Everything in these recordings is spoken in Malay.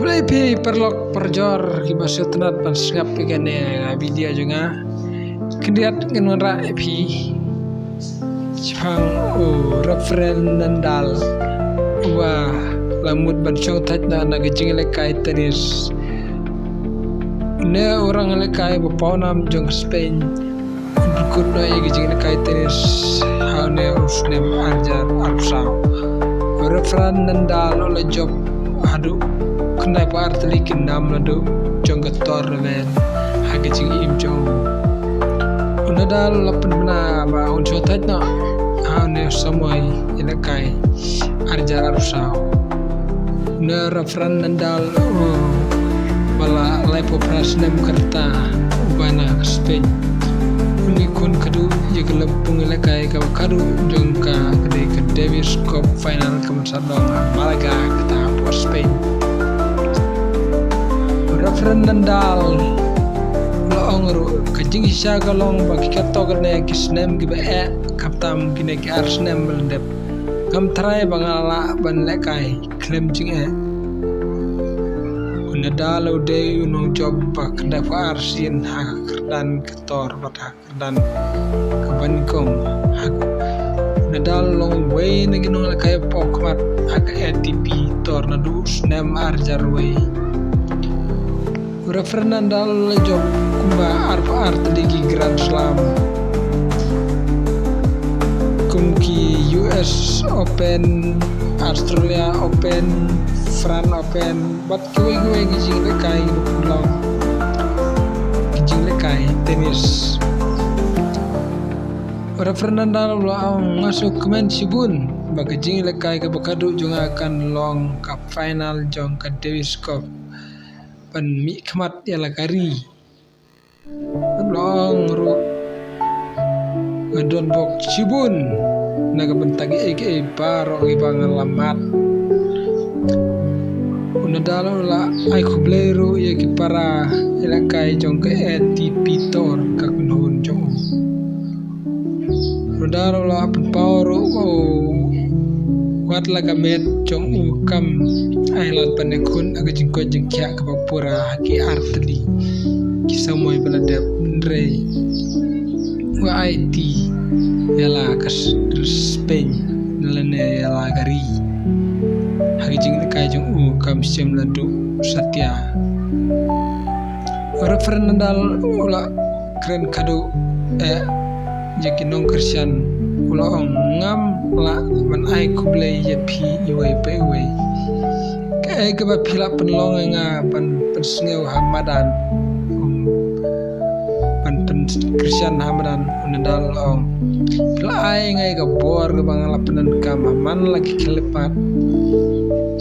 Kublai pi perlok perjor kibas tenat pan sengap ikane video juga kendiat ngenwara pi Jepang referendal wa lamut ban chong tat na gajing lekai tenis ne orang lekai bapawnam jong Spain berkut no ye gajing lekai tenis haune usnem arjar arpsau referendal ole job hadu kendai pa artli kinam ladu jong gator men hagajing im jong unadal lapan bena ba uncho tat na haune samoy lekai arjar arpsau ne referendal bala lepo prasnem kerta ubana Spain unikun kadu ye gelempung lekai ka kadu jongka gede ke Davis Cup final kemensadong Malaga kata por Spain referendal loongru kajing hisya galong bagi kato gane kisnem gibe kaptam gine ki arsnem melendep gam trai bangala ban lekai klem jing unadal ude unong job bak dafa arsin hak dan ketor batak dan kebankong hak unadal long way naginong lekai pokmat hak ATP tornado snem arjar way referendal job kumba arpa art ligi Grand Slam kumki US Open, Australia Open, France Open, bat kiwe gijing lekai pulau gijing lekai tenis referendal ulang masuk kemen sibun bagajing lekai ke bakadu juga akan long cup final jong ke Davis Cup pan mi khamat ya lakari long ru ngadon bok cibun naga bentagi eke baro ibang lamat unadalo la ai kubleru ye ki para ilakai jong ke ATP tor kakunhun jong unadalo la pen pawro wat laga met jong ukam ailat panekun aga jingko jingkya ka pura ki artli ki samoy beladep ndre wa IT yala kas Spain nalane yala gari hagi jing kai jong ukam sem ladu satya referendal ula keren kado jeki nong Christian ula ngam la man ai kublai ye pi iwe pe iwe ke ba pila penlong nga pan pensngeu Hamadan pan Christian Hamadan unadal ong pila ai ngai ga bor ga bangala penan kam man lagi kelepat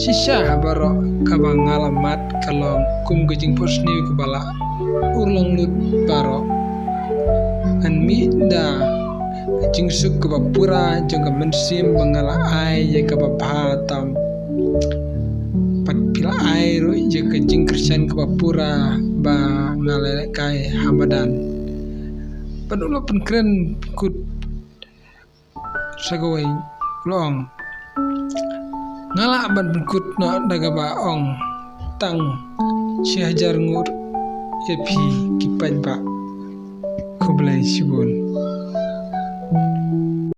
sisa baro ka bangala mat kalong kum gejing posni ke bala urlang lut baro an mi da jing suk ke bapura jong ke mensim bangala ai ye ke bapatam pat pila ai ro je ke jing Christian ke bapura ba ngalele kai Hamadan padula pen keren kut sagawai long ngala ban kut no daga ba ong tang si hajar ngur ye pi kipan ba kublai sibun